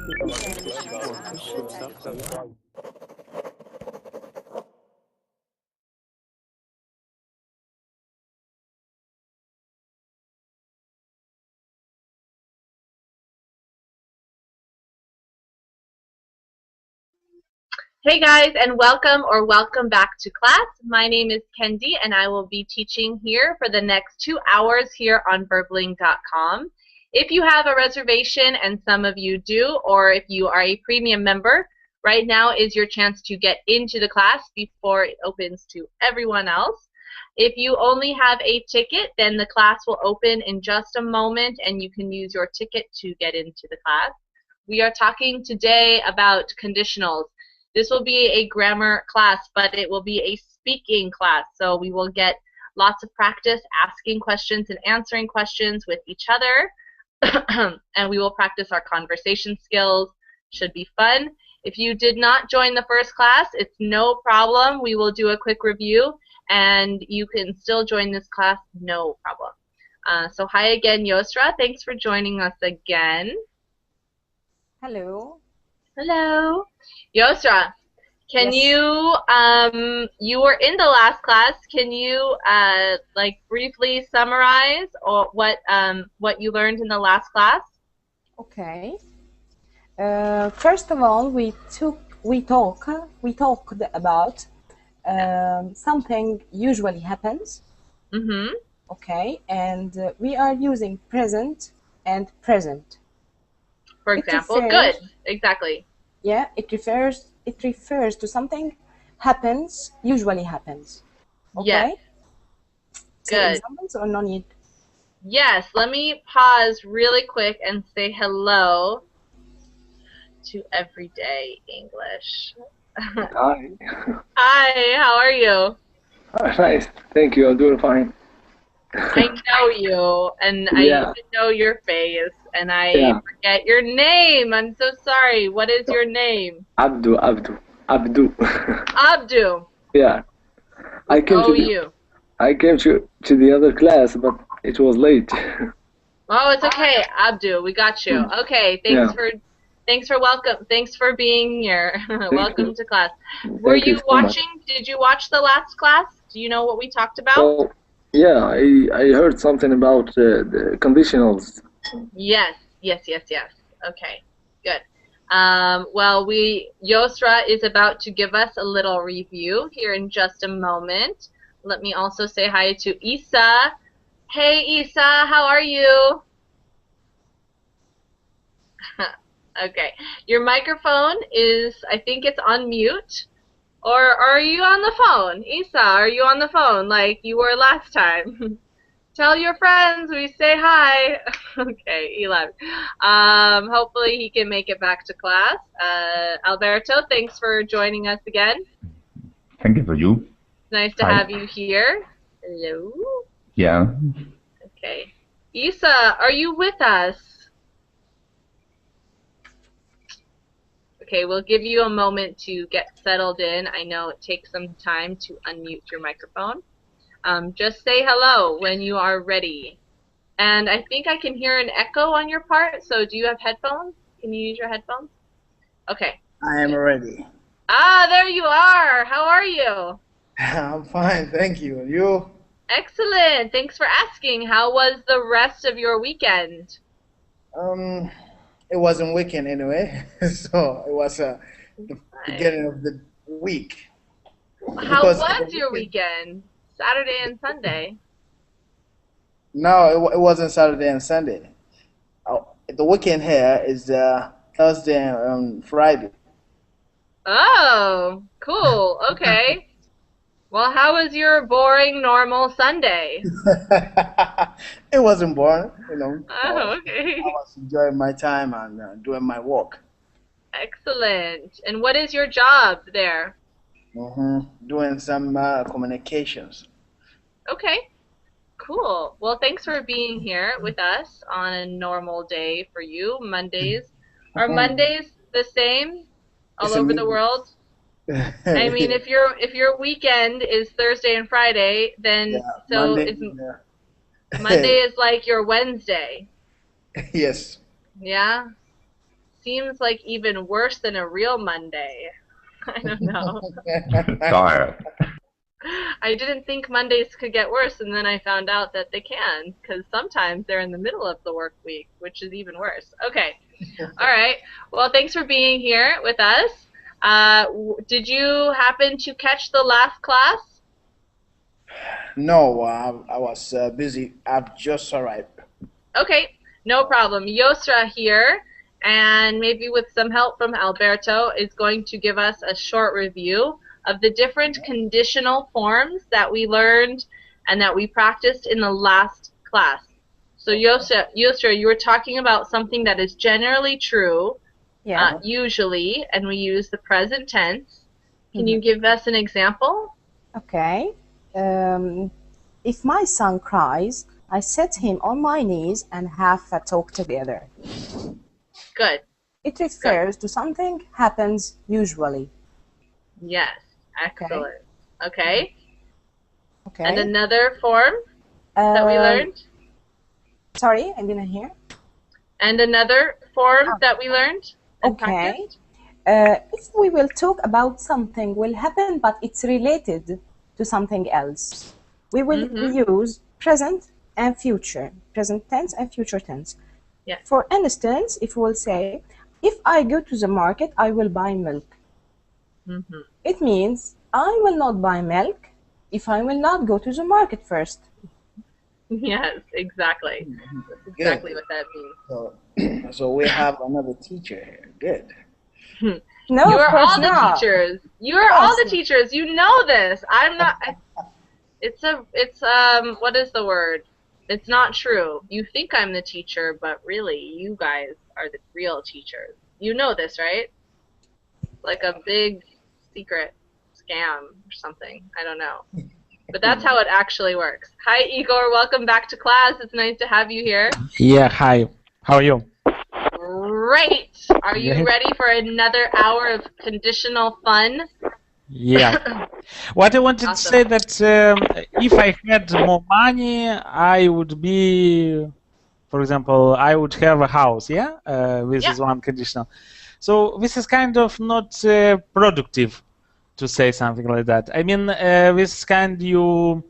Hey guys, and welcome back to class. My name is Kendy, and I will be teaching here for the next 2 hours here on Verbling.com. If you have a reservation, and some of you do, or if you are a premium member, right now is your chance to get into the class before it opens to everyone else. If you only have a ticket, then the class will open in just a moment, and you can use your ticket to get into the class. We are talking today about conditionals. This will be a grammar class, but it will be a speaking class, so we will get lots of practice asking questions and answering questions with each other, and we will practice our conversation skills. Should be fun. If you did not join the first class, it's no problem. We will do a quick review, and you can still join this class, no problem. So hi again, Yosra. Thanks for joining us again. Hello. Hello. Yosra, can Yes. you were in the last class. Can you like briefly summarize or what you learned in the last class? Okay. First of all, we talked about something usually happens. Mm-hmm. Okay, and we are using present and present. For example, good. Exactly. Yeah, it refers to something usually happens. Okay. Yes. Say Good. examples or no need? Yes. Let me pause really quick and say hello to Everyday English. Hi. Hi. How are you? Nice. Thank you. I'm doing fine. I know you, and I Yeah. even know your face, and I forget your name. I'm so sorry. What is your name? Abdu. Abdu. Yeah. I came to the other class, but it was late. Oh, it's okay, Abdu. We got you. Okay. Thanks for being here. Welcome to class. Were you watching? Did you watch the last class? Do you know what we talked about? Well, yeah, I heard something about the conditionals. Yes. Okay, good. Well, Yosra is about to give us a little review here in just a moment. Let me also say hi to Isa. Hey, Isa, how are you? Okay, your microphone is, I think it's on mute. Or are you on the phone? Isa, are you on the phone like you were last time? Tell your friends we say hi. Okay, Eli. Hopefully he can make it back to class. Alberto, thanks for joining us again. Thank you for you. Nice to have you here. Hello. Yeah. Okay. Isa, are you with us? Okay, we'll give you a moment to get settled in. I know it takes some time to unmute your microphone. Just say hello when you are ready. And I think I can hear an echo on your part, so do you have headphones? Can you use your headphones? Okay. I am ready. Ah, there you are. How are you? I'm fine, thank you. You? Excellent. Thanks for asking. How was the rest of your weekend? It wasn't weekend anyway, so it was the beginning of the week. How was your weekend? Saturday and Sunday? No, it wasn't Saturday and Sunday. The weekend here is Thursday and Friday. Oh, cool. Okay. Well, how was your boring, normal Sunday? It wasn't boring, you know. Oh, okay. I was enjoying my time and doing my work. Excellent. And what is your job there? Doing some communications. Okay. Cool. Well, thanks for being here with us on a normal day for you. Mondays. Are Mondays the same all over the world? I mean, if your weekend is Thursday and Friday, then Monday is like your Wednesday. Yes. Yeah. seems like even worse than a real Monday. I don't know. Tired. I didn't think Mondays could get worse, and then I found out that they can, because sometimes they're in the middle of the work week, which is even worse. Okay. All right. Well, thanks for being here with us. Did you happen to catch the last class? No, I was busy. I've just arrived. Okay, no problem. Yosra here, and maybe with some help from Alberto, is going to give us a short review of the different conditional forms that we learned and that we practiced in the last class. So Yosra, you were talking about something that is generally true, usually, and we use the present tense. Can you give us an example? Okay. If my son cries, I set him on my knees and have a talk together. Good. It refers to something happens usually. Yes. Excellent. Okay. Okay. And another form that we learned? Sorry, I didn't hear. And another form that we learned? Okay. If we will talk about something will happen, but it's related to something else, we will use present and future, present tense and future tense. Yeah. For instance, if we will say, if I go to the market, I will buy milk. It means I will not buy milk if I will not go to the market first. Yes, exactly. That's exactly what that means. So we have another teacher here. Good. No, you are all not. the teachers. You are all the teachers. You know this. I'm not. It's what is the word? It's not true. You think I'm the teacher, but really, you guys are the real teachers. You know this, right? Like a big secret scam or something. I don't know. But that's how it actually works. Hi, Igor. Welcome back to class. It's nice to have you here. Yeah, hi. How are you? Great. Are you ready for another hour of conditional fun? Yeah. What I wanted to say that if I had more money, I would be, for example, I would have a house, this is one conditional. So this is kind of not productive to say something like that. I mean, this kind you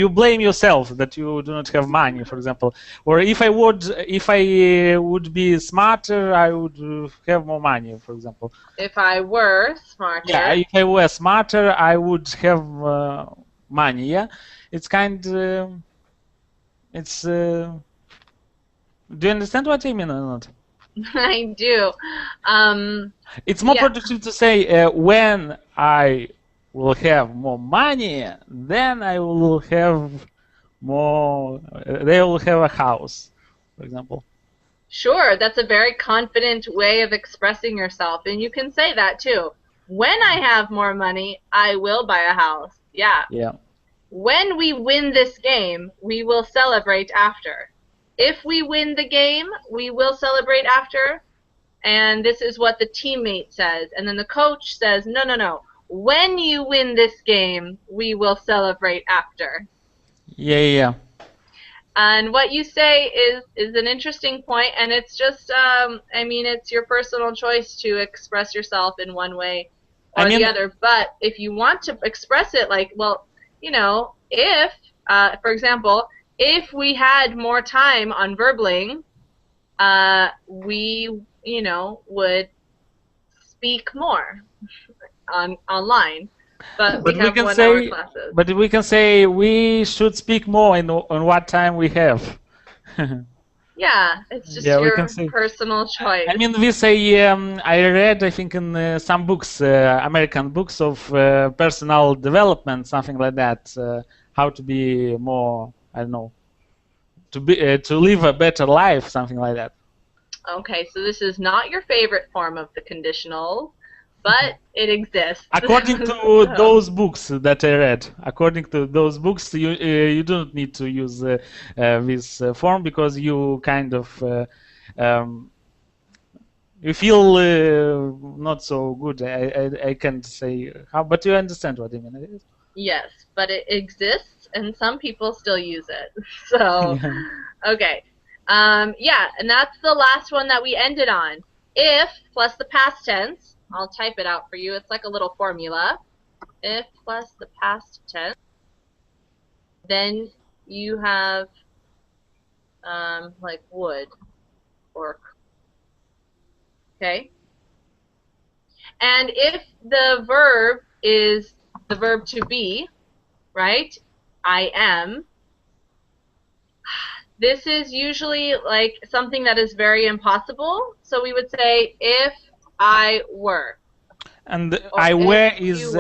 blame yourself that you do not have money, for example. Or if I would be smarter, I would have more money, for example. If I were smarter. Yeah, if I were smarter, I would have money. Yeah, it's kind. It's. Do you understand what I mean or not? I do. It's more productive to say when I will have more money, then I will have more. They will have a house, for example. Sure, that's a very confident way of expressing yourself, and you can say that too. When I have more money, I will buy a house. Yeah. Yeah. When we win this game, we will celebrate after. If we win the game, we will celebrate after. And this is what the teammate says. And then the coach says, no, no, no. When you win this game, we will celebrate after. Yeah. And what you say is an interesting point, and it's just, I mean, it's your personal choice to express yourself in one way or the other. But if you want to express it like, well, you know, if, for example, if we had more time on Verbling, we, you know, would speak more online. But we have 1 hour classes. But we can say we should speak more on what time we have. Yeah, it's just your personal choice. I mean, this I read, I think, in some books, American books of personal development, something like that. How to be more, I don't know, to live a better life, something like that. Okay, so this is not your favorite form of the conditional, but it exists. According to those books that I read, according to those books, you don't need to use this form because you kind of you feel not so good. I can't say how, but you understand what I mean. Yes, but it exists, and some people still use it. So, okay. Yeah, and that's the last one that we ended on. If plus the past tense, I'll type it out for you. It's like a little formula. If plus the past tense, then you have like would or okay. And if the verb is the verb to be, right? I am. This is usually like something that is very impossible. So we would say if I were. And I were is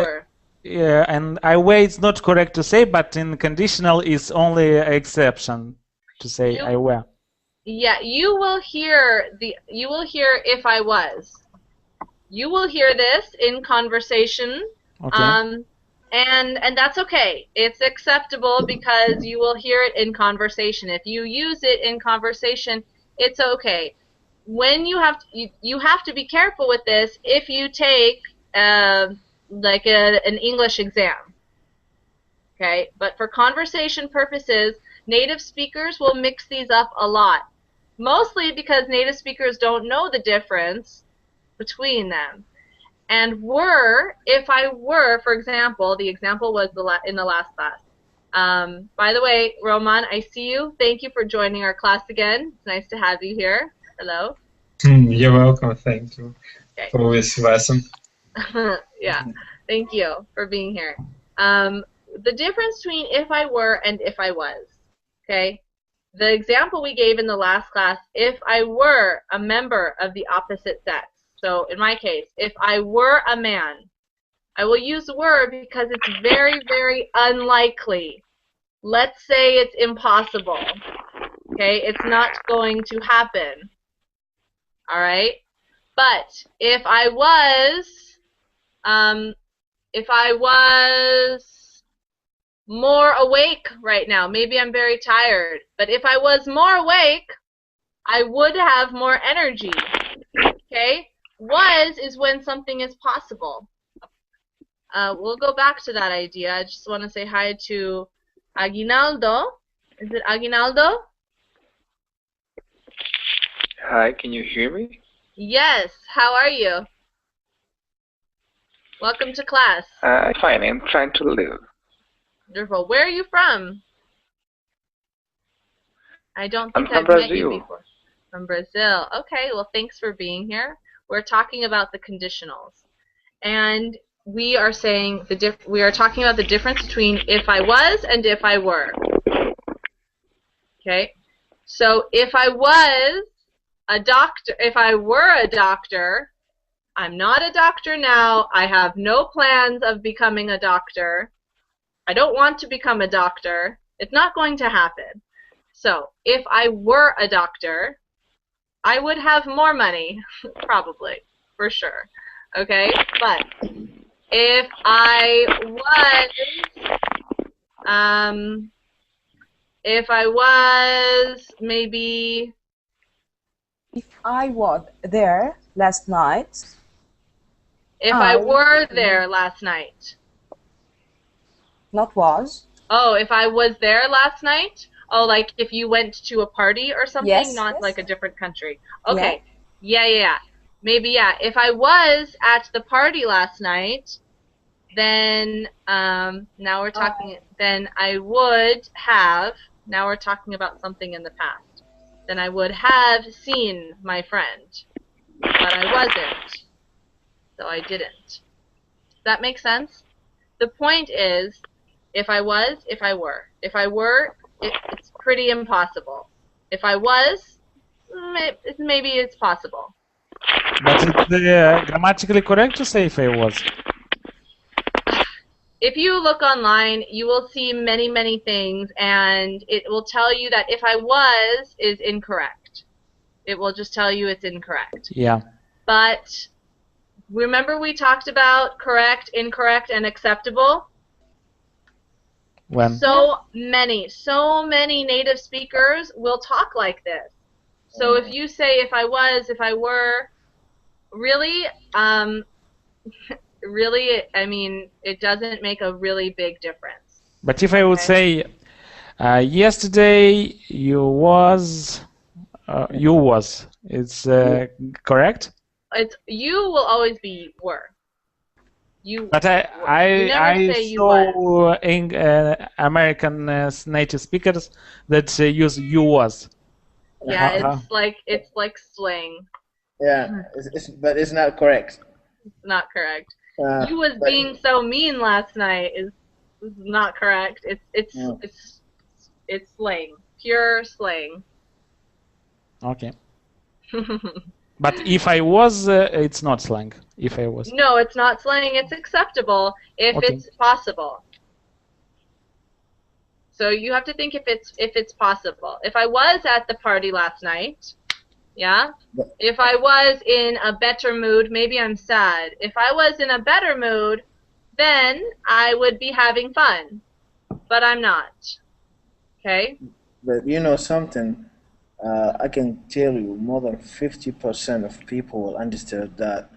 yeah, and I were is not correct to say, but in conditional is only an exception to say I were. Yeah, you will hear if I was. You will hear this in conversation. Okay. And that's okay. It's acceptable because you will hear it in conversation. If you use it in conversation, it's okay. When you have to be careful with this if you take like an English exam. Okay, but for conversation purposes, native speakers will mix these up a lot. Mostly because native speakers don't know the difference between them. And were, if I were, for example, the example was in the last class. By the way, Roman, I see you. Thank you for joining our class again. It's nice to have you here. Hello. You're welcome. Thank you for this lesson. Yeah, thank you for being here. The difference between if I were and if I was, okay? The example we gave in the last class, if I were a member of the opposite sex. So in my case, if I were a man, I will use were because it's very, very unlikely. Let's say it's impossible. Okay, it's not going to happen. All right? But if I was more awake right now, maybe I'm very tired, but if I was more awake, I would have more energy. Okay? Was is when something is possible. We'll go back to that idea. I just want to say hi to Aguinaldo. Is it Aguinaldo? Hi, can you hear me? Yes. How are you? Welcome to class. Fine. I'm trying to live. Wonderful. Where are you from? I don't think I'm I've from met you Brazil. before. From Brazil. Okay. Well, thanks for being here. We're talking about the conditionals, and we are saying we are talking about the difference between if I was and if I were. Okay. So if I was a doctor, if I were a doctor, I'm not a doctor now. I have no plans of becoming a doctor. I don't want to become a doctor. It's not going to happen. So if I were a doctor, I would have more money, probably, for sure. Okay? But if I was maybe... If I was there last night... If I were there last night. Not was. Oh, if I was there last night? Oh, like if you went to a party or something, yes, not yes. like a different country. Okay. Yeah. Maybe, yeah. If I was at the party last night, then now we're talking, then I would have, now we're talking about something in the past. Then I would have seen my friend, but I wasn't, so I didn't. Does that make sense? The point is, if I was, if I were. If I were, it's pretty impossible. If I was, maybe it's possible. But it's grammatically correct to say if I was. If you look online, you will see many, many things, and it will tell you that if I was is incorrect. It will just tell you it's incorrect. Yeah. But remember we talked about correct, incorrect, and acceptable? When? So many native speakers will talk like this. So if you say if I was, if I were, really, really, I mean, it doesn't make a really big difference. But if I would say, yesterday you was you was. It's correct? It's you will always be were. You. But I saw in American native speakers that use you was. Yeah, it's like slang. Yeah, but it's not correct. It's not correct. You was being so mean last night is not correct. It's slang, pure slang. Okay. But if I was, it's not slang. If I was. No, it's not slang. It's acceptable if it's possible. So you have to think if it's possible. If I was at the party last night, yeah. If I was in a better mood, maybe I'm sad. If I was in a better mood, then I would be having fun. But I'm not. Okay? But you know something, I can tell you more than 50% of people will understand that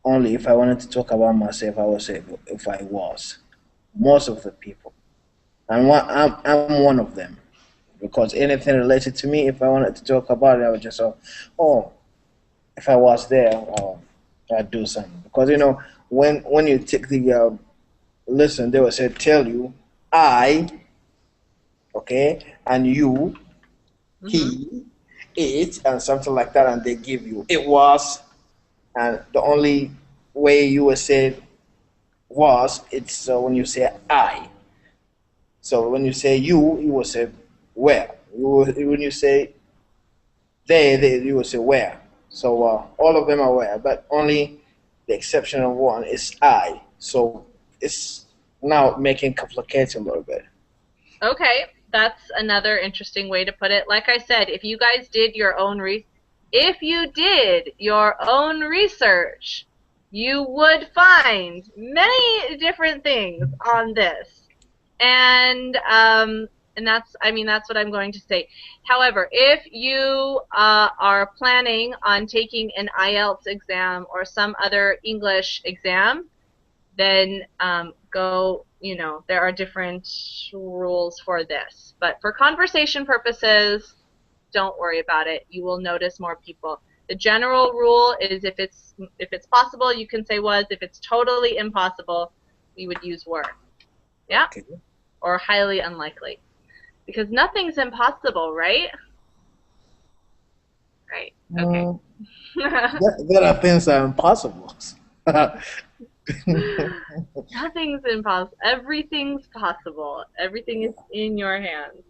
only if I wanted to talk about myself, I would say if I was. Most of the people. And I'm one of them. Because anything related to me, if I wanted to talk about it, I would just say, oh, if I was there, I'd do something. Because, you know, when you take the listen, they will say, tell you, I, okay, and you, he, it, and something like that, and they give you, it was, and the only way you will say was, it's when you say I. So when you say you will say where. When you say they, you will say where. So all of them are where, but only the exception of one is I. So it's now making complicated a little bit. Okay, that's another interesting way to put it. Like I said, if you guys did your own research, you would find many different things on this. And that's what I'm going to say. However, if you are planning on taking an IELTS exam or some other English exam, then there are different rules for this. But for conversation purposes, don't worry about it. You will notice more people. The general rule is if it's possible, you can say was. If it's totally impossible, we would use were. Yeah? Okay. Or highly unlikely. Because nothing's impossible, right? Right. Okay. There are things that are impossible. Nothing's impossible. Everything's possible. Everything is in your hands.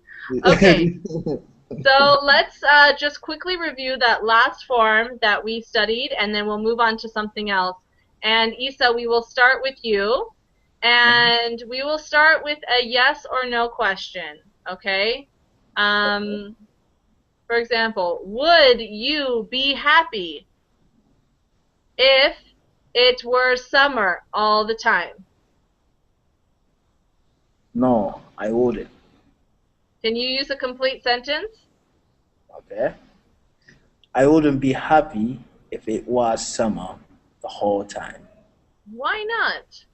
Okay. So let's just quickly review that last form that we studied, and then we'll move on to something else. And Isa, we will start with you. And we will start with a yes or no question, okay? For example, would you be happy if it were summer all the time? No, I wouldn't. Can you use a complete sentence? Okay. I wouldn't be happy if it was summer the whole time. Why not?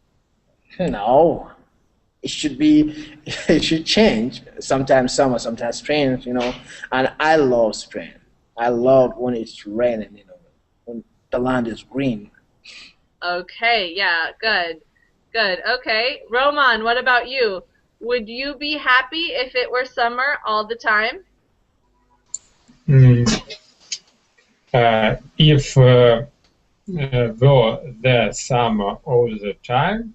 No, it should change. Sometimes summer, sometimes spring, you know. And I love spring. I love when it's raining, you know, when the land is green. Okay, yeah, good. Okay, Roman, what about you? Would you be happy if it were summer all the time? If were the summer all the time,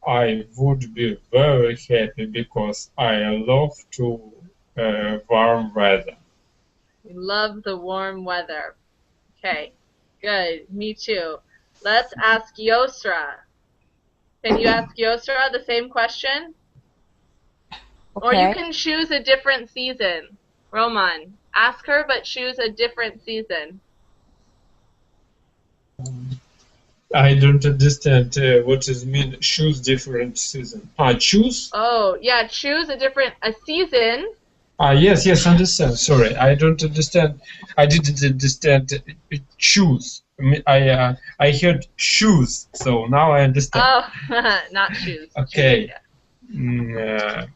I would be very happy because I love warm weather. You love the warm weather. Okay, good. Me too. Let's ask Yosra. Can you ask Yosra the same question? Okay. Or you can choose a different season. Roman, ask her, but choose a different season. I don't understand what does mean choose different season. Choose? Oh, yeah, choose a season. Yes, understand. Sorry, I don't understand. I didn't understand choose. I heard shoes, so now I understand. Oh, not shoes. Okay. Choose,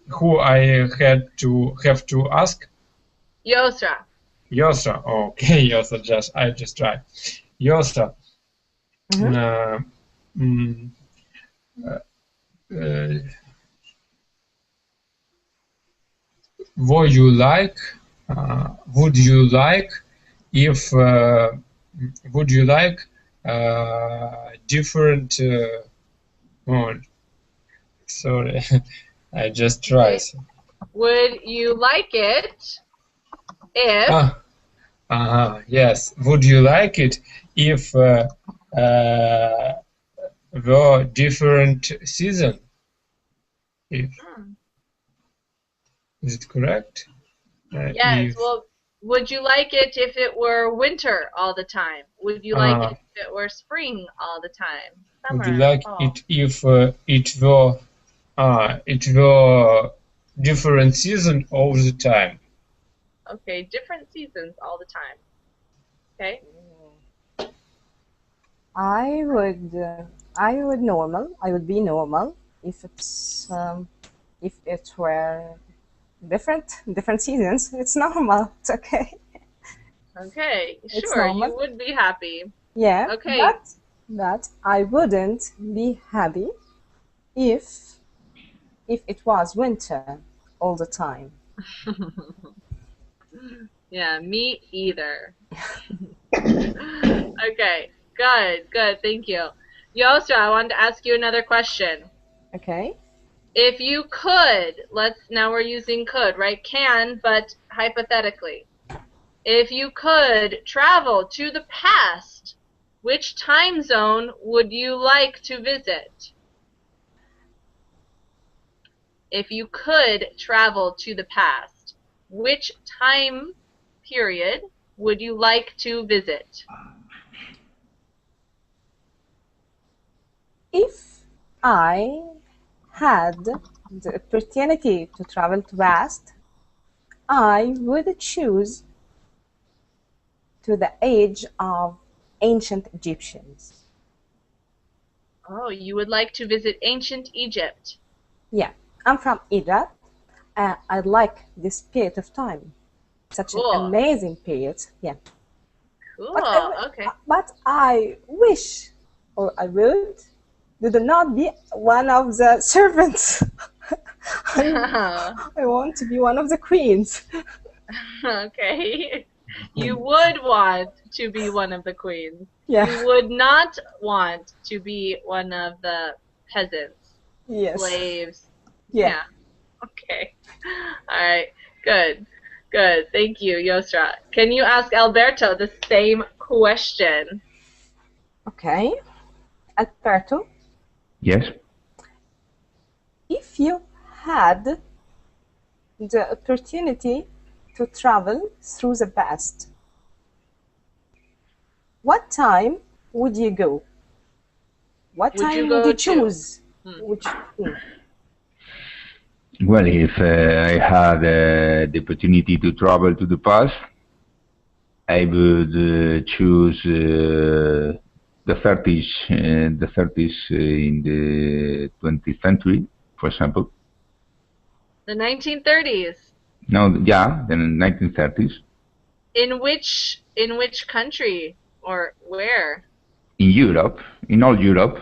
who I have to ask? Yosra. Yosra. Okay, Yosra. I just try. Yosra. Would you like if would you like different sorry I just tried. Would you like it if yes, would you like it if were different season? If is it correct? Yes, well, would you like it if it were winter all the time? Would you like it if it were spring all the time? Summer, would you like fall? it if it were different season all the time? Okay, different seasons all the time. Okay. I would be normal if it were different seasons. It's normal. It's okay. Okay, It's sure, normal. you would be happy. Yeah. Okay. But I wouldn't be happy if it was winter all the time. Yeah, me either. Okay, good, thank you. Yosra, I wanted to ask you another question. Okay. If you could, now we're using could, right? Can, but hypothetically. If you could travel to the past, which time zone would you like to visit? If you could travel to the past, which time period would you like to visit? If I had the opportunity to travel to past, I would choose to the age of ancient Egyptians. Oh, you would like to visit ancient Egypt? Yeah, I'm from Egypt. I like this period of time. Such an amazing period. Yeah. Cool. Okay. But I wish, or I would not be one of the servants. I want to be one of the queens. Okay. You would want to be one of the queens. Yeah. You would not want to be one of the peasants. Yes. Slaves. Yeah. Okay. All right. Good. Thank you, Yosra. Can you ask Alberto the same question? Okay. Alberto? Yes? If you had the opportunity to travel through the past, what time would you go? What time would you choose? Well, if I had the opportunity to travel to the past, I would choose the 30s in the 20th century, for example. The 1930s. No, yeah, the 1930s. In which country or where? In Europe, in all Europe.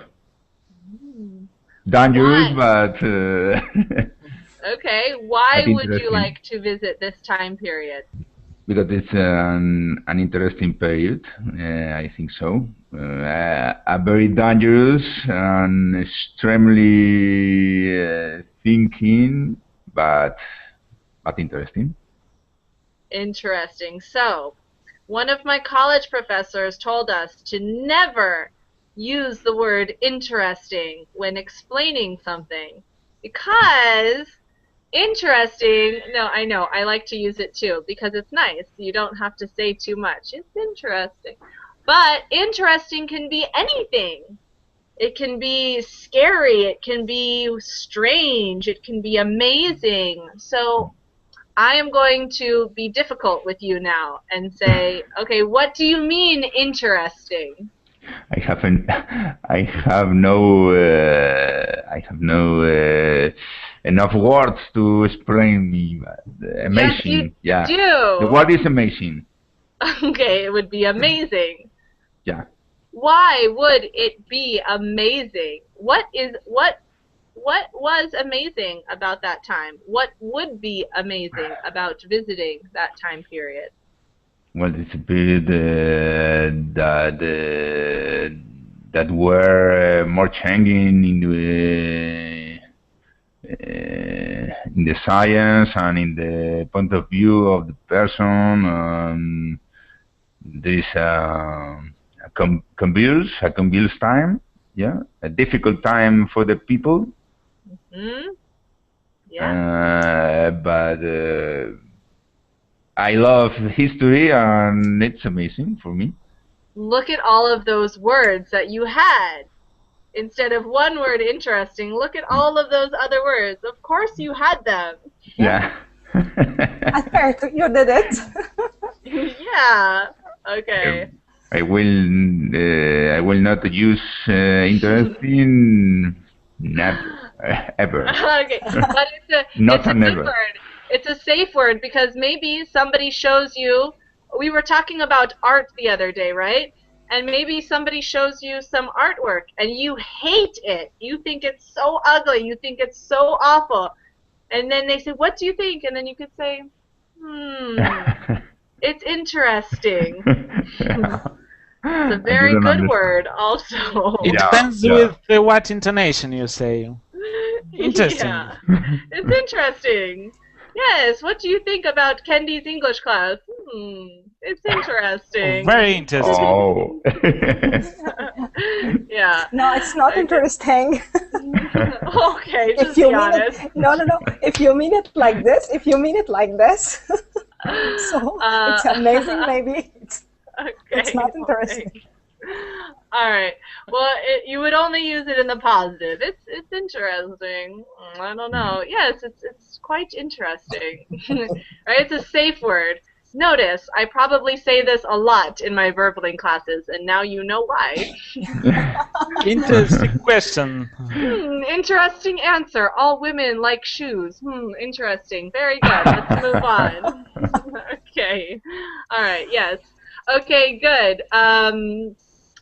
Dangerous, but okay. Why would you like to visit this time period? Because it's an interesting period, I think so. A very dangerous and extremely thinking, but interesting. Interesting. So, one of my college professors told us to never use the word interesting when explaining something, because interesting, no, I know, I like to use it too because it's nice. You don't have to say too much. It's interesting. But interesting can be anything. It can be scary, it can be strange, it can be amazing. So I am going to be difficult with you now and say, okay, what do you mean interesting? I haven't. I have no. I have no enough words to explain me. Amazing. Yes, you do. The word is amazing. Okay, it would be amazing. Yeah. Why would it be amazing? What was amazing about that time? What would be amazing about visiting that time period? Well, it's a period that were more changing in the science and in the point of view of the person. There is a convulsed time, yeah, a difficult time for the people. Mm-hmm. Yeah. But I love history, and it's amazing for me. Look at all of those words that you had. Instead of one word, interesting, look at all of those other words. Of course you had them. Yeah. I heard you did it. Yeah. Okay. I will not use interesting, never, ever. Okay, but it's a good word. It's a safe word because maybe somebody shows you. We were talking about art the other day, right? And maybe somebody shows you some artwork and you hate it. You think it's so ugly. You think it's so awful. And then they say, "What do you think?" And then you could say, it's interesting. It's a very good word also. It depends with what intonation you say. Interesting. Yeah. It's interesting. Yes, what do you think about Kendy's English class? It's interesting. Very interesting. Oh. Yeah. No, it's not interesting. Okay, just be honest. No. If you mean it like this, so it's amazing, maybe. It's not interesting. All right. Well, you would only use it in the positive. It's interesting. I don't know. Yes, it's quite interesting. Right? It's a safe word. Notice, I probably say this a lot in my verbaling classes, and now you know why. Interesting question. Interesting answer. All women like shoes. Interesting. Very good. Let's move on. Okay. All right. Yes. Okay, good.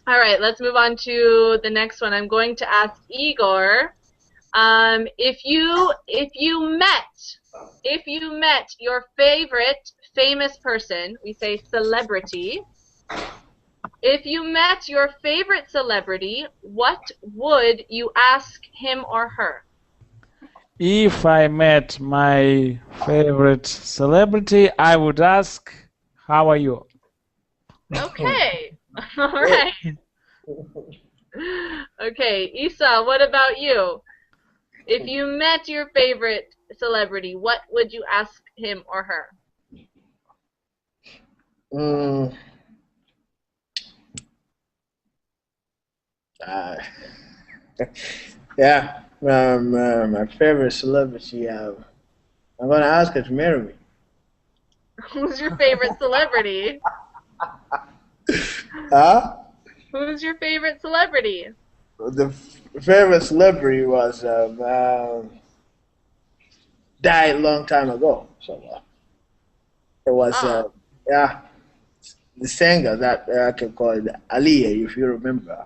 All right, let's move on to the next one. I'm going to ask Igor, if you met your favorite famous person, we say celebrity. If you met your favorite celebrity, what would you ask him or her? If I met my favorite celebrity, I would ask, "How are you?" Okay. All right. Okay, Isa, what about you? If you met your favorite celebrity, what would you ask him or her? Yeah, my favorite celebrity. I'm gonna ask her to marry me. Who's your favorite celebrity? Huh? Who's your favorite celebrity? The favorite celebrity was died a long time ago. So it was the singer that I can call it Aaliyah, if you remember.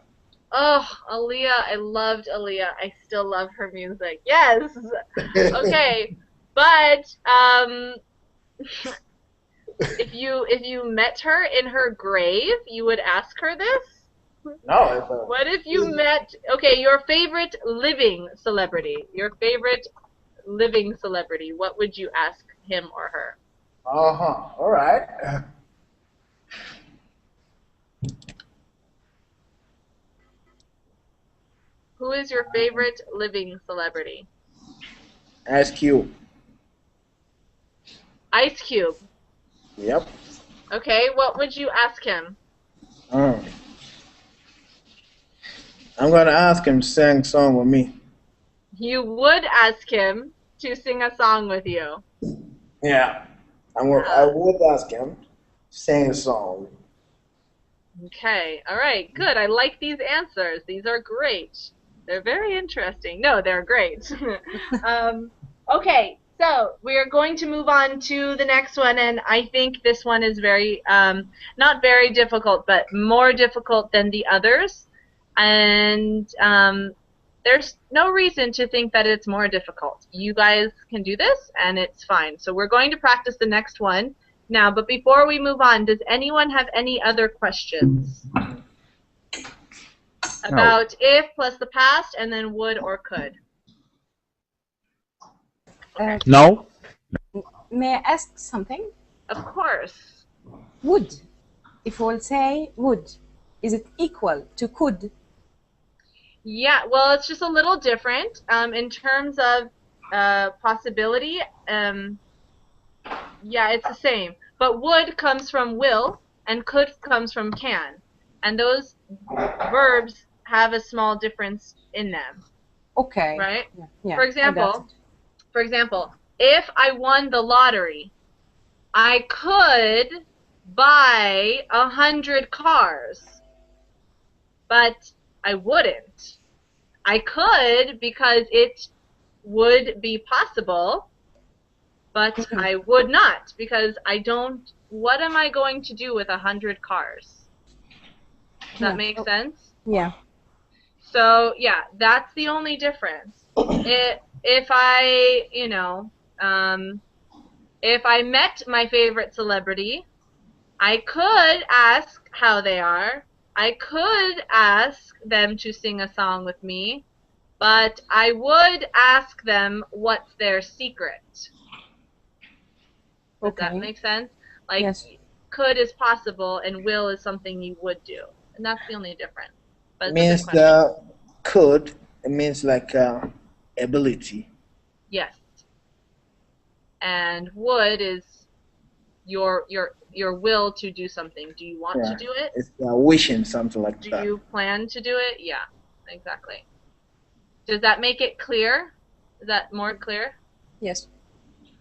Oh, Aaliyah! I loved Aaliyah. I still love her music. Yes. Okay, but if you met her in her grave, you would ask her this? No. What if you met, okay, your favorite living celebrity? Your favorite living celebrity, what would you ask him or her? All right. Who is your favorite living celebrity? Ice Cube. Ice Cube. Yep. Okay, what would you ask him? I'm gonna ask him to sing a song with me. You would ask him to sing a song with you. Yeah. I would ask him to sing a song. Okay, all right, good. I like these answers. These are great. They're very interesting. No, they're great. Okay, so we're going to move on to the next one, and I think this one is very, not very difficult, but more difficult than the others. And there's no reason to think that it's more difficult. You guys can do this, and it's fine. So we're going to practice the next one now, but before we move on, does anyone have any other questions about if plus the past and then would or could? Okay. No. May I ask something? Of course. Would. If we'll say would, is it equal to could? Yeah, well, it's just a little different in terms of possibility. Yeah, it's the same. But would comes from will, and could comes from can. And those verbs have a small difference in them. Okay. Right? Yeah, for example, if I won the lottery, I could buy 100 cars, but I wouldn't. I could because it would be possible, but I would not because I don't. What am I going to do with 100 cars? Does that make sense? Yeah. So yeah, that's the only difference. If I, you know, if I met my favorite celebrity, I could ask how they are. I could ask them to sing a song with me, but I would ask them what's their secret. Does that make sense? Like, yes. Could is possible, and will is something you would do, and that's the only difference. But means the could, it means like ability. Yes. And would is your will to do something. Do you want to do it? It's wishing, something like that. Do you plan to do it? Yeah, exactly. Does that make it clear? Is that more clear? Yes.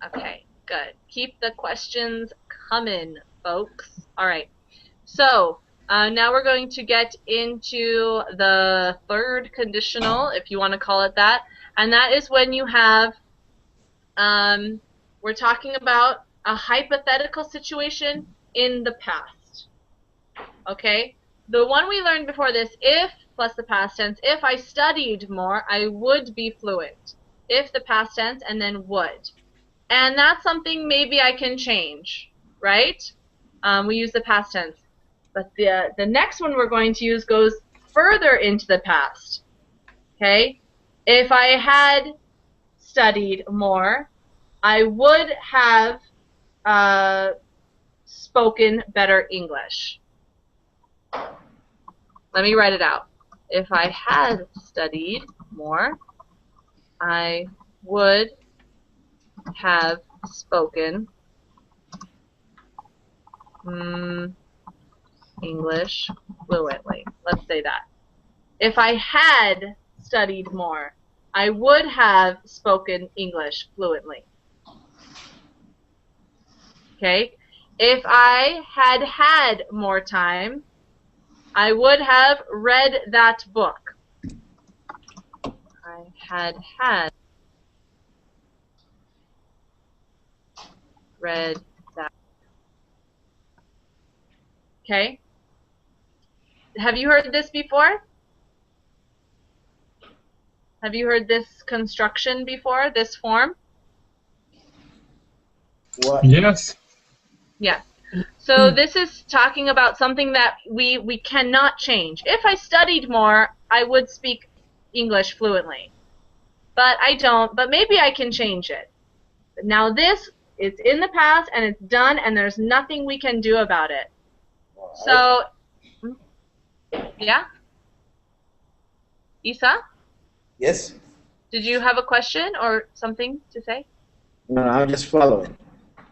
Okay, good. Keep the questions coming, folks. All right. So now we're going to get into the third conditional, if you want to call it that, and that is when you have, we're talking about a hypothetical situation in the past. Okay? The one we learned before this, if plus the past tense, if I studied more, I would be fluent. If the past tense, and then would. And that's something maybe I can change, right? We use the past tense. But the next one we're going to use goes further into the past. Okay? If I had studied more, I would have spoken better English. Let me write it out. If I had studied more, I would have spoken English fluently. Let's say that. If I had studied more, I would have spoken English fluently. Okay? If I had had more time, I would have read that book. I had read that. Okay? Have you heard this before? Have you heard this construction before, this form? What? Yes. Yes. So this is talking about something that we cannot change. If I studied more, I would speak English fluently. But I don't, but maybe I can change it. Now this is in the past, and it's done, and there's nothing we can do about it. So, yeah? Isa? Yes? Did you have a question or something to say? No, I'm just following.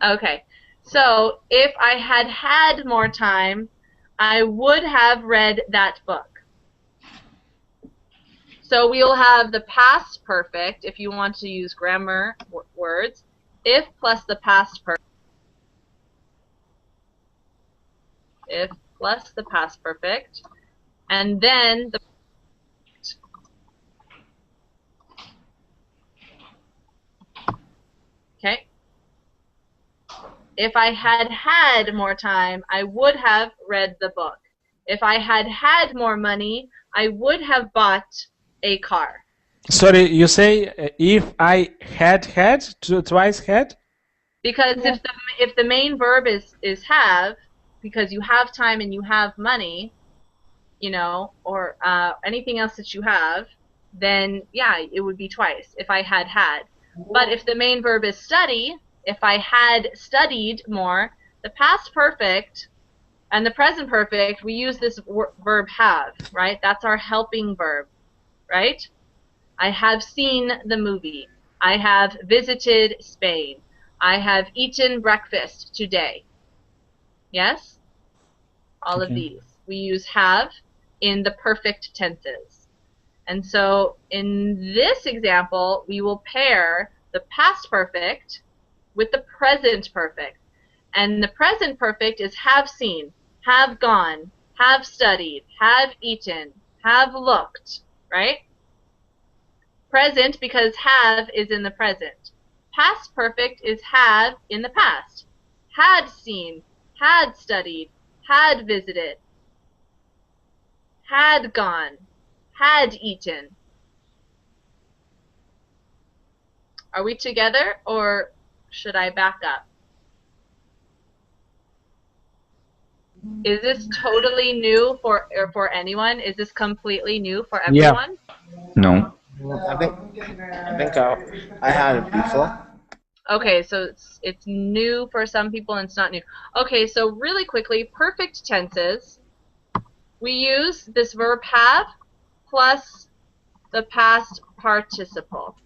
Okay. So, if I had had more time, I would have read that book. So we'll have the past perfect, if you want to use grammar words, if plus the past perfect. If plus the past perfect, and then the okay. If I had had more time, I would have read the book. If I had had more money, I would have bought a car. Sorry, you say if I had twice had? Because if the main verb is have, because you have time and you have money, you know, or anything else that you have, then yeah, it would be twice if I had had. But if the main verb is study, if I had studied more, the past perfect and the present perfect, we use this verb have, right? That's our helping verb, right? I have seen the movie. I have visited Spain. I have eaten breakfast today. Yes? All of these. We use have in the perfect tenses. And so in this example, we will pair the past perfect with the present perfect. And the present perfect is have seen, have gone, have studied, have eaten, have looked, right? Present because have is in the present. Past perfect is have in the past. Had seen, had studied, had visited, had gone, had eaten. Are we together or should I back up? Is this totally new for anyone? Is this completely new for everyone? Yeah. No. I think I had it before. Okay, so it's new for some people and it's not new. Okay, so really quickly, perfect tenses. We use this verb have plus the past participle.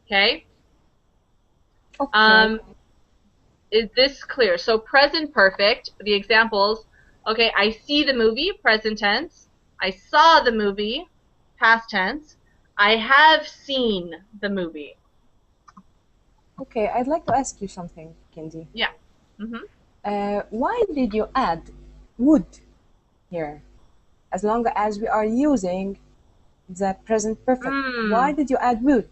Okay? Okay. Is this clear? So present perfect, the examples, okay, I see the movie, present tense. I saw the movie, past tense. I have seen the movie. Okay, I'd like to ask you something, Kendy. Yeah. Why did you add would here? As long as we are using the present perfect, why did you add would?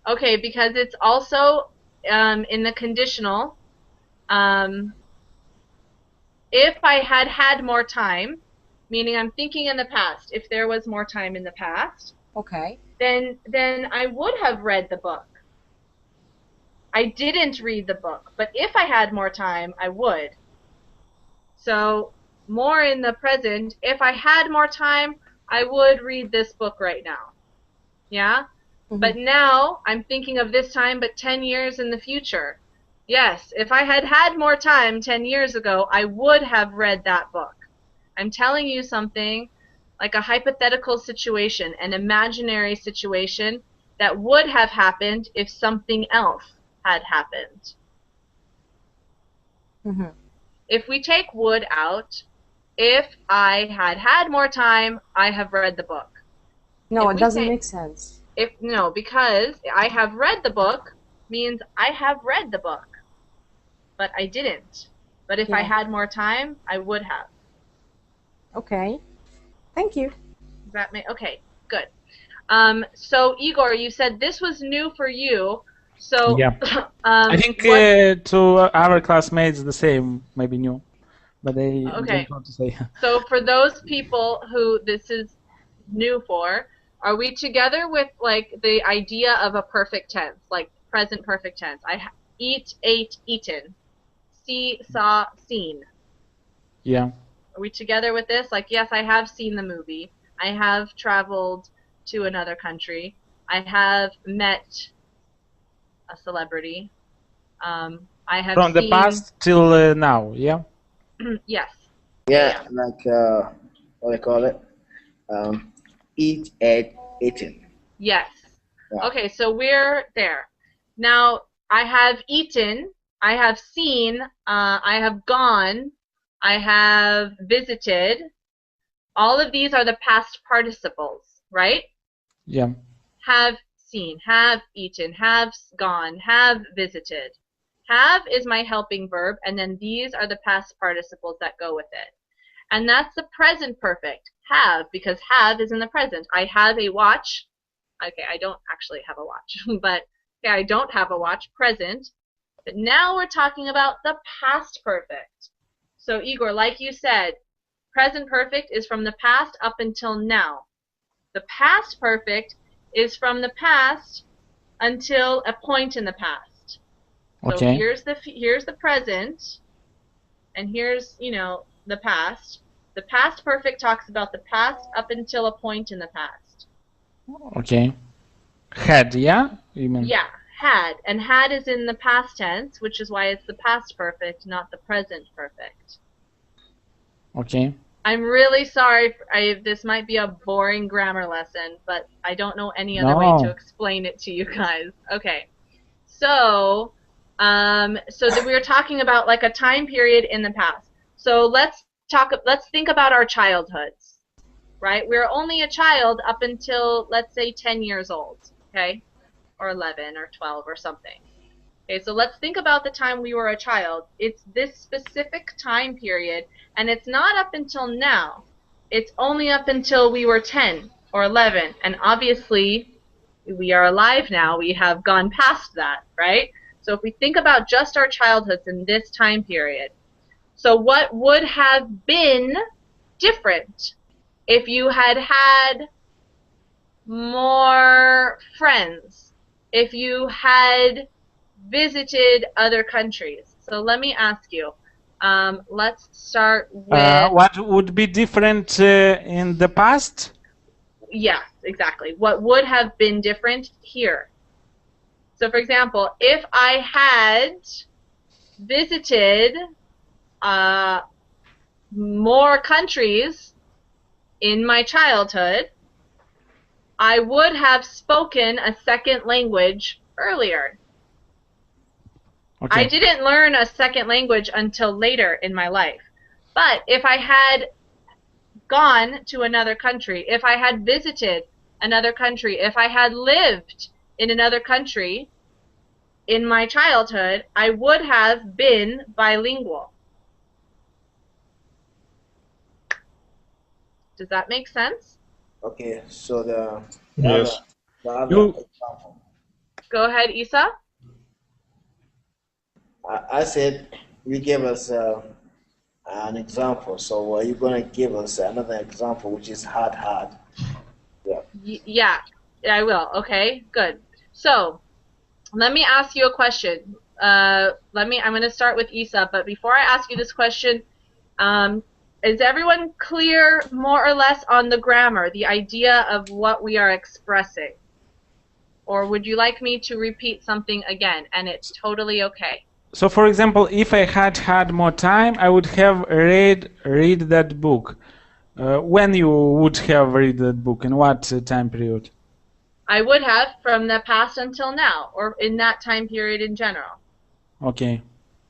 Okay, because it's also in the conditional. If I had had more time, meaning I'm thinking in the past, if there was more time in the past, okay, then I would have read the book. I didn't read the book, but if I had more time, I would. So more in the present, if I had more time, I would read this book right now. Yeah? But now I'm thinking of this time, but 10 years in the future. Yes, if I had had more time 10 years ago, I would have read that book. I'm telling you something like a hypothetical situation, an imaginary situation that would have happened if something else had happened. If we take would out, if I had had more time, I have read the book. No, it doesn't make sense. No, because I have read the book means I have read the book, but I didn't. But if I had more time, I would have. Okay, thank you. Does that make okay? Good. So Igor, you said this was new for you. So yeah, I think to our classmates the same, maybe new, but they don't want to say. So for those people who this is new for, are we together with like the idea of a perfect tense, like present perfect tense? I eat, ate, eaten, see, saw, seen. Yeah. Are we together with this? Like, yes, I have seen the movie. I have traveled to another country. I have met a celebrity. I have from the past till now. Yeah. Yes. Yeah, like what do you call it? Eat, ate, eaten. Yes. Yeah. Okay, so we're there. Now, I have eaten, I have seen, I have gone, I have visited. All of these are the past participles, right? Yeah. Have seen, have eaten, have gone, have visited, Have is my helping verb, and then these are the past participles that go with it. And that's the present perfect. Have, because have is in the present. I have a watch. Okay, I don't actually have a watch, but okay, I don't have a watch, present. But now we're talking about the past perfect. So Igor, like you said, present perfect is from the past up until now. The past perfect is from the past until a point in the past. So Okay. here's the present, and here's, you know, the past. The past perfect talks about the past up until a point in the past. Okay. Had, yeah? You mean? Yeah, had. And had is in the past tense, which is why it's the past perfect, not the present perfect. Okay. I'm really sorry. This might be a boring grammar lesson, but I don't know any other way to explain it to you guys. Okay. So that we were talking about like a time period in the past. So let's think about our childhoods, right? We're only a child up until, let's say, 10 years old, okay? Or 11 or 12 or something. Okay, so let's think about the time we were a child. It's this specific time period, and it's not up until now. It's only up until we were 10 or 11, and obviously we are alive now. We have gone past that, right? So if we think about just our childhoods in this time period, so what would have been different if you had had more friends, if you had visited other countries? So let me ask you. Let's start with... what would be different in the past? Yes, exactly. What would have been different here? So, for example, if I had visited more countries in my childhood, I would have spoken a second language earlier. Okay. I didn't learn a second language until later in my life. But if I had gone to another country, if I had visited another country, if I had lived in another country in my childhood, I would have been bilingual. Does that make sense? Okay, so the Yes. other example. Go ahead, Isa. I said you gave us an example, so are you going to give us another example, which is hard? Yeah, I will. Okay, good. So let me ask you a question. I'm going to start with Isa, but before I ask you this question, is everyone clear more or less on the grammar, the idea of what we are expressing? Or would you like me to repeat something again? And it's totally okay. So, for example, if I had more time, I would have read that book. When you would have read that book? In what time period? I would have from the past until now, or in that time period in general. Okay,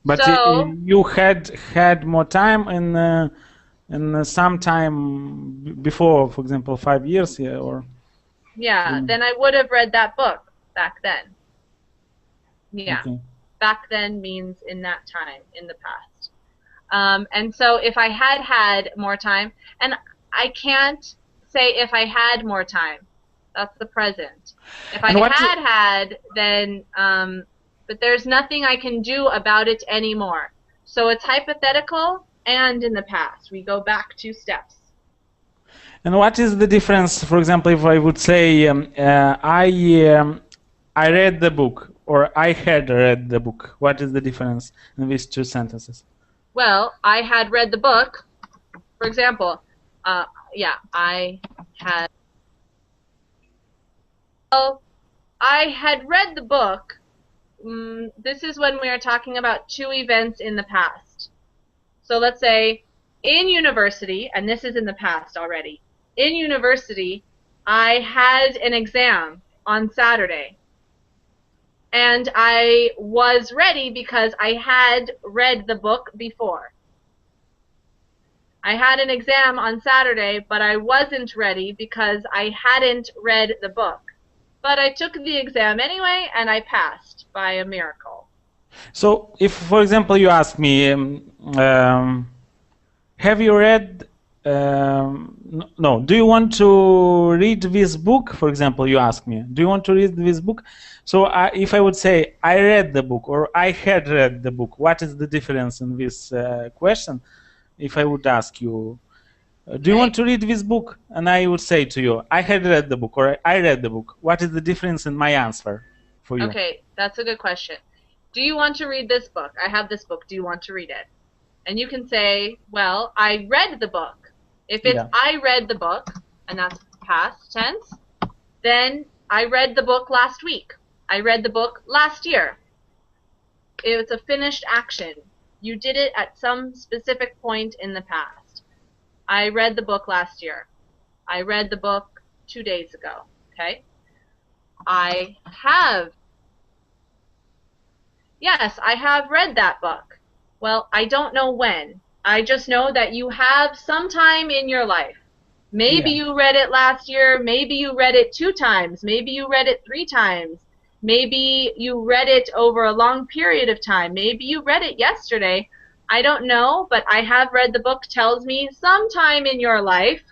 but so, you had more time in some time before, for example, 5 years, yeah, or. Yeah, then I would have read that book back then. Yeah. Okay. Back then means in that time, in the past. And so if I had more time, and I can't say if I had more time, that's the present. If I had, then, but there's nothing I can do about it anymore. So it's hypothetical and in the past. We go back 2 steps. And what is the difference, for example, if I would say I read the book, or I had read the book? What is the difference in these 2 sentences? Well, I had read the book. For example, yeah, I had. Well, I had read the book. This is when we are talking about 2 events in the past. So let's say in university, and this is in the past already. In university, I had an exam on Saturday. And I was ready because I had read the book before. I had an exam on Saturday, but I wasn't ready because I hadn't read the book. But I took the exam anyway, and I passed by a miracle. So, if, for example, you ask me, have you read? No. Do you want to read this book? For example, you ask me, do you want to read this book? So, if I would say I read the book or I had read the book, what is the difference in this question? If I would ask you, do you want to read this book? And I would say to you, I had read the book or I read the book. What is the difference in my answer for you? Okay, that's a good question. Do you want to read this book? I have this book. Do you want to read it? And you can say, well, I read the book. If it's I read the book, and that's past tense, then I read the book last week. I read the book last year. It's a finished action. You did it at some specific point in the past. I read the book last year. I read the book 2 days ago. Okay? Yes, I have read that book. Well, I don't know when. I just know that you have sometime in your life. Maybe you read it last year. Maybe you read it 2 times. Maybe you read it 3 times. Maybe you read it over a long period of time. Maybe you read it yesterday. I don't know, but I have read the book tells me sometime in your life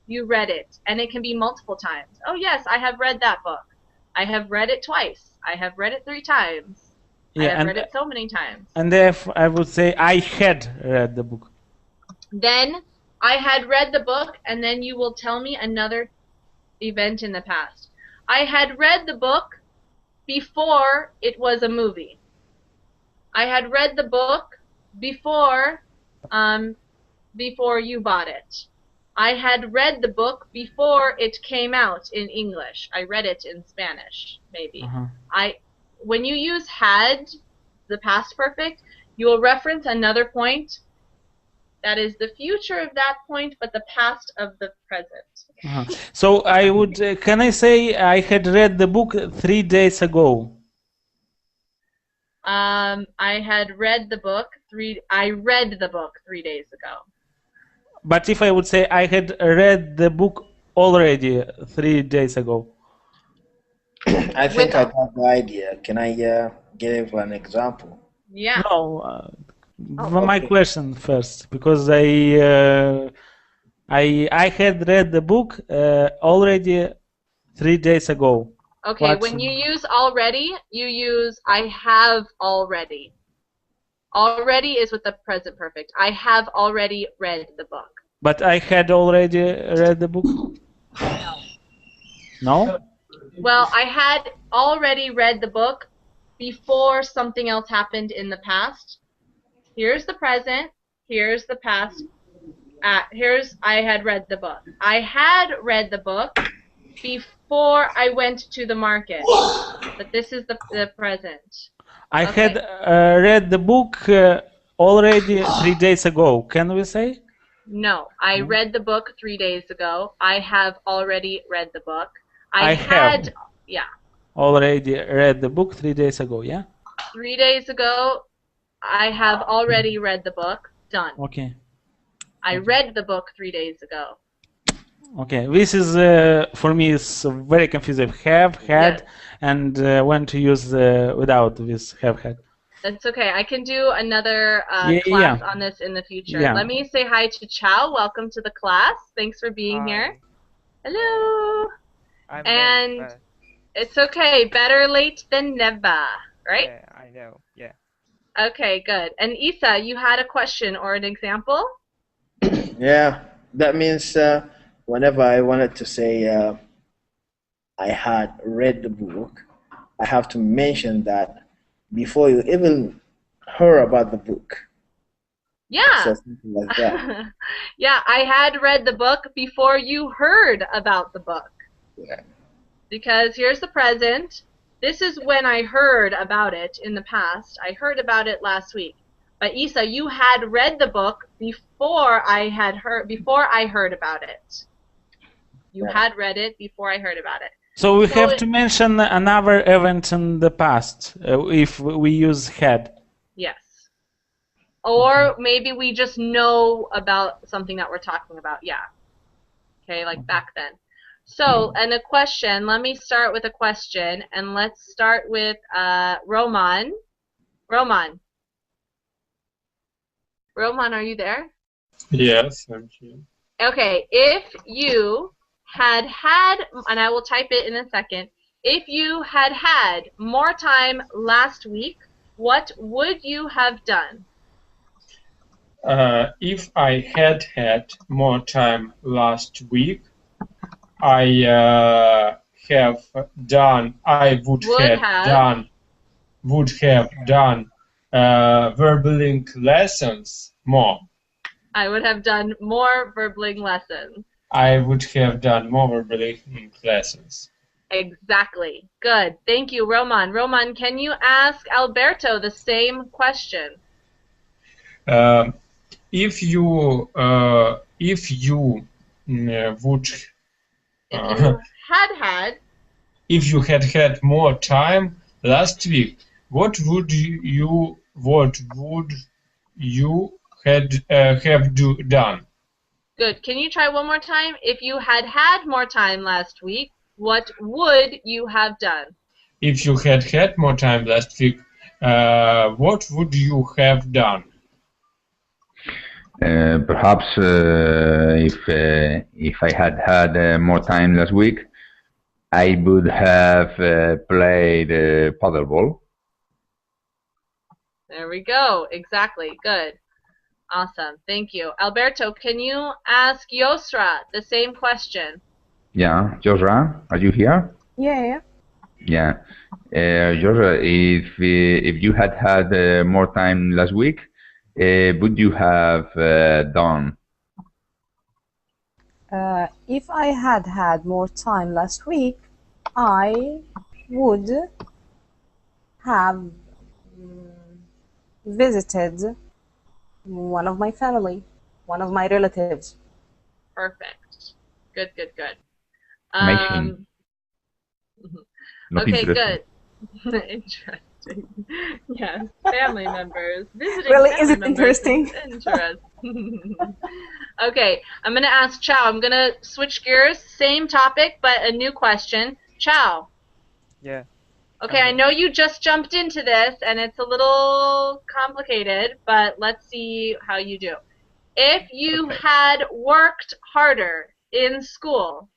you read it. And it can be multiple times. Oh, yes, I have read that book. I have read it twice. I have read it 3 times. I have read it so many times. And if I would say I had read the book. Then I had read the book, and then you will tell me another event in the past. I had read the book before it was a movie. I had read the book before you bought it. I had read the book before it came out in English. I read it in Spanish, maybe. When you use had, the past perfect, you will reference another point that is the future of that point, but the past of the present. So I would, can I say I had read the book 3 days ago? I had read the book I read the book 3 days ago. But if I would say I had read the book already 3 days ago? I think I got the idea. Can I give an example? Yeah. No, my question first, because I had read the book already 3 days ago. Okay, when you use already, you use I have already. Already is with the present perfect. I have already read the book. But I had already read the book? No? Well, I had already read the book before something else happened in the past. Here's the present. Here's the past. Here's I had read the book. I had read the book before I went to the market. But this is the present. I had read the book already 3 days ago. Can we say? No, I read the book 3 days ago. I have already read the book. I had already read the book 3 days ago, yeah? 3 days ago, I have already read the book. Done. Okay. I read the book 3 days ago. Okay, this is, for me, is very confusing. Have, had, and when to use without this have, had. That's okay. I can do another class on this in the future. Let me say hi to Chow. Welcome to the class. Thanks for being here. Hello. And it's okay. Better late than never, right? Yeah, I know. Yeah. Okay, good. And Isa, you had a question or an example? Yeah, that means whenever I wanted to say I had read the book, I have to mention that before you even heard about the book. Yeah. So something like that. Yeah, I had read the book before you heard about the book. Yeah. Because here's the present. This is when I heard about it in the past. I heard about it last week. But Isa, you had read the book before I heard about it. You had read it before I heard about it. So we have to mention another event in the past if we use had. Yes. Or maybe we just know about something that we're talking about. Yeah. Okay, like back then. So, and a question. Let me start with a question, and let's start with Roman. Roman. Roman, are you there? Yes, I'm here. Okay, if you had, and I will type it in a second, if you had more time last week, what would you have done? If I had more time last week, I would have done verbaling lessons more. I would have done more verbaling lessons. I would have done more verbaling lessons. Exactly. Good. Thank you, Roman. Roman, can you ask Alberto the same question? If you would If you had if you had more time last week, what would you have done? Good. Can you try one more time? If you had more time last week, what would you have done? If you had more time last week, what would you have done? Perhaps if I had more time last week, I would have played paddleball. There we go. Exactly. Good. Awesome. Thank you. Alberto, can you ask Yosra the same question? Yeah, Josra, are you here? Yeah. Yeah. Josra, if you had more time last week, would you have done? If I had more time last week, I would have visited one of my family, one of my relatives. Perfect. Good, good, good. Amazing. Okay, good. Interesting. Yes, family members. Visiting really, family is it members interesting? is interesting. Okay, I'm going to ask Chow. I'm going to switch gears. Same topic, but a new question. Chow. Yeah. Okay, I know you just jumped into this, and it's a little complicated, but let's see how you do. If you had worked harder in school,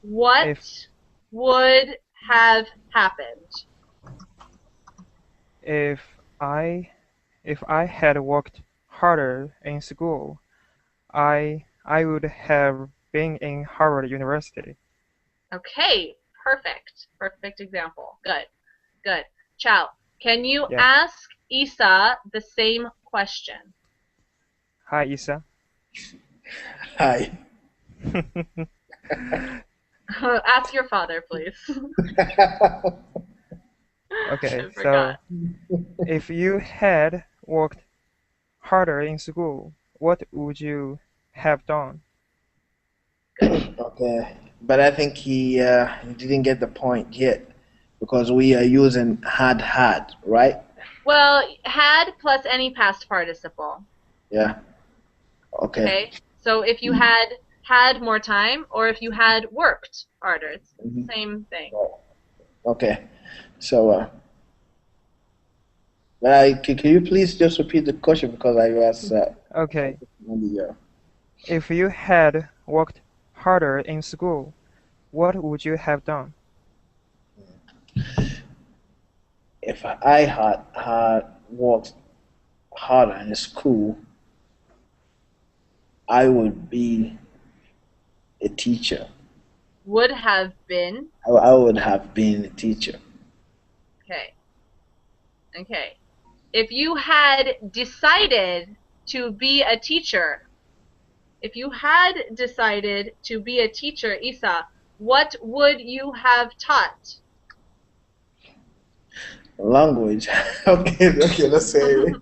what would have happened? If I had worked harder in school, I would have been in Harvard University. Okay, perfect. Perfect example. Good. Good. Chow, can you Yeah. ask Isa the same question? Hi, Isa. Hi. Ask your father, please. Okay, so if you had worked harder in school, what would you have done? Okay, but I think he didn't get the point yet because we are using had, right? Well, had plus any past participle. Yeah. Okay. Okay. So if you had more time, or if you had worked harder, it's the same thing. Okay. So, can you please just repeat the question because I was. Okay. If you had worked harder in school, what would you have done? If I had worked harder in school, I would be a teacher. Would have been. I would have been a teacher. Okay. Okay. If you had decided to be a teacher, Isa, what would you have taught? Language. Okay, let's say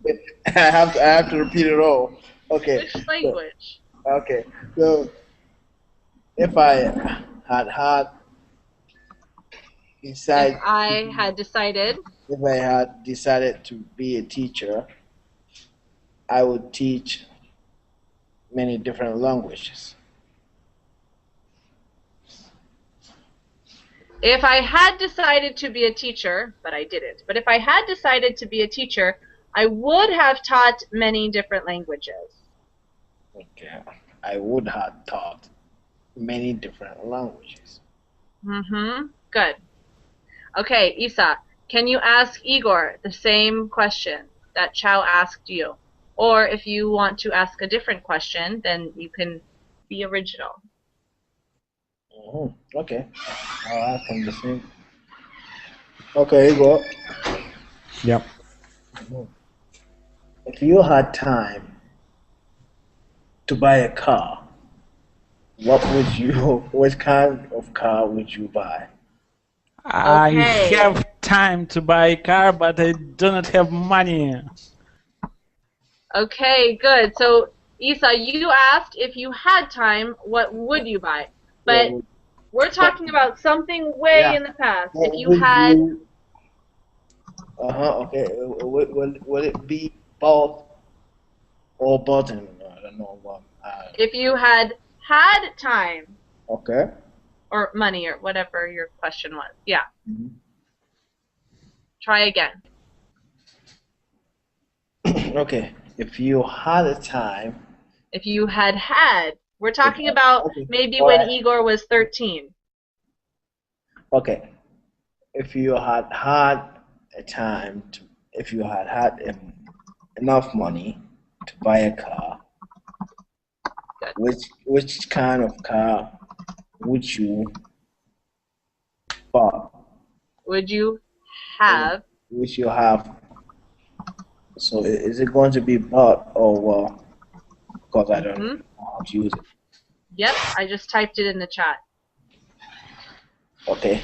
I have to repeat it all. Okay. Which language? Okay. So if I had decided to be a teacher, I would teach many different languages. If I had decided to be a teacher, but I didn't, but if I had decided to be a teacher, I would have taught many different languages. Okay. I would have taught many different languages. Good. Okay, Isa, can you ask Igor the same question that Chow asked you? Or if you want to ask a different question, then you can be original. Okay. I'll ask him the same. Okay, Igor. Yep. If you had time to buy a car, what kind of car would you buy? I have time to buy a car, but I do not have money. Okay, good. So, Isa, you asked if you had time, what would you buy? But we're talking about something way in the past. If you had... Okay. Will it be both or button? I don't know what. If you had time. Okay. Or money, or whatever your question was. Yeah. Try again. Okay. If you had time. If you had. We're talking about maybe when Igor was 13. Okay. If you had a time to, if you had enough money to buy a car, which kind of car would you buy? Would you have? Would you have? So is it going to be bought or because I don't know how to use it? Yep, I just typed it in the chat. Okay.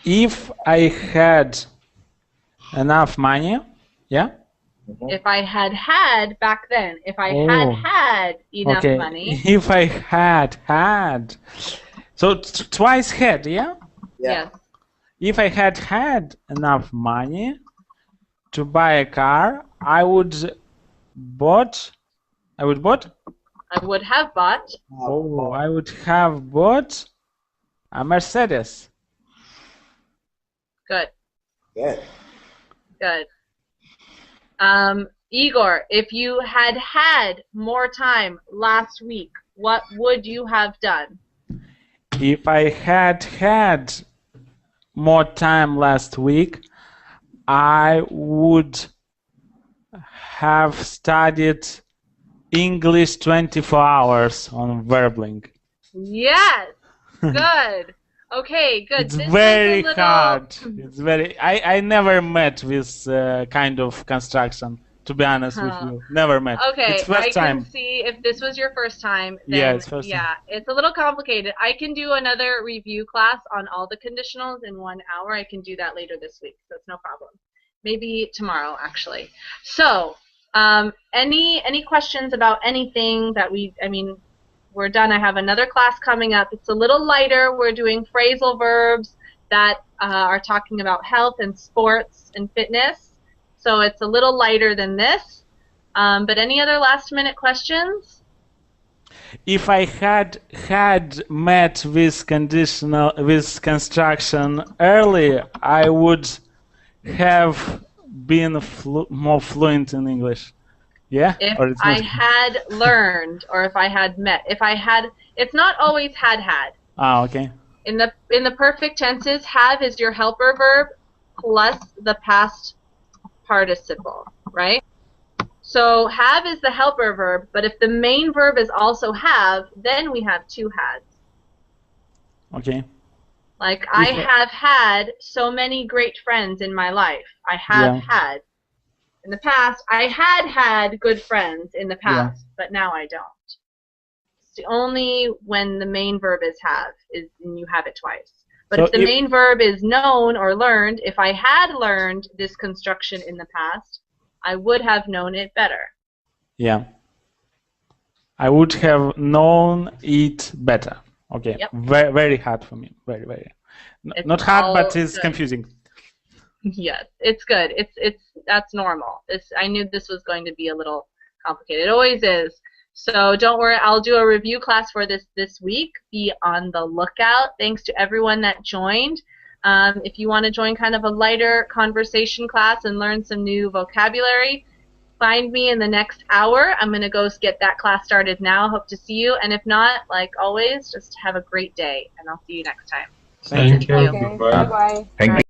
If I had enough money, yeah? If I had back then, if I had enough money. If I had. So twice had, yeah? Yes. If I had enough money to buy a car, I would have bought. I would have bought a Mercedes. Good. Good. Good. Igor, if you had more time last week, what would you have done? If I had more time last week, I would have studied English 24 hours on Verblink. Yes. Good. Okay, good. It's very hard. It's very. I never met this kind of construction. To be honest with you, never met. Okay, it's first time. Can see if this was your first time. Then, it's first time. It's a little complicated. I can do another review class on all the conditionals in 1 hour. I can do that later this week. That's no problem. Maybe tomorrow, actually. So, any questions about anything that we're done. I have another class coming up. It's a little lighter. We're doing phrasal verbs that are talking about health and sports and fitness. So it's a little lighter than this. But any other last minute questions? If I had met with construction early, I would have been more fluent in English. Yeah? If I had learned, or if I had met. It's not always had. Ah, okay. In the perfect tenses, have is your helper verb plus the past participle, right? So have is the helper verb, but if the main verb is also have, then we have two hads. Okay. Like, I have had so many great friends in my life. I have had. In the past, I had good friends in the past, but now I don't. It's only when the main verb is have, and you have it twice. But if the main verb is known or learned, if I had learned this construction in the past, I would have known it better. Yeah. I would have known it better. Okay. Yep. Very, very hard for me. Very, very. Not hard, but it's confusing. Yes, it's good. That's normal. I knew this was going to be a little complicated. It always is. So don't worry, I'll do a review class for this week. Be on the lookout. Thanks to everyone that joined. If you want to join kind of a lighter conversation class and learn some new vocabulary, find me in the next hour. I'm going to go get that class started now. Hope to see you. And if not, like always, just have a great day, and I'll see you next time. Thank you. Okay. Bye-bye. Thank you.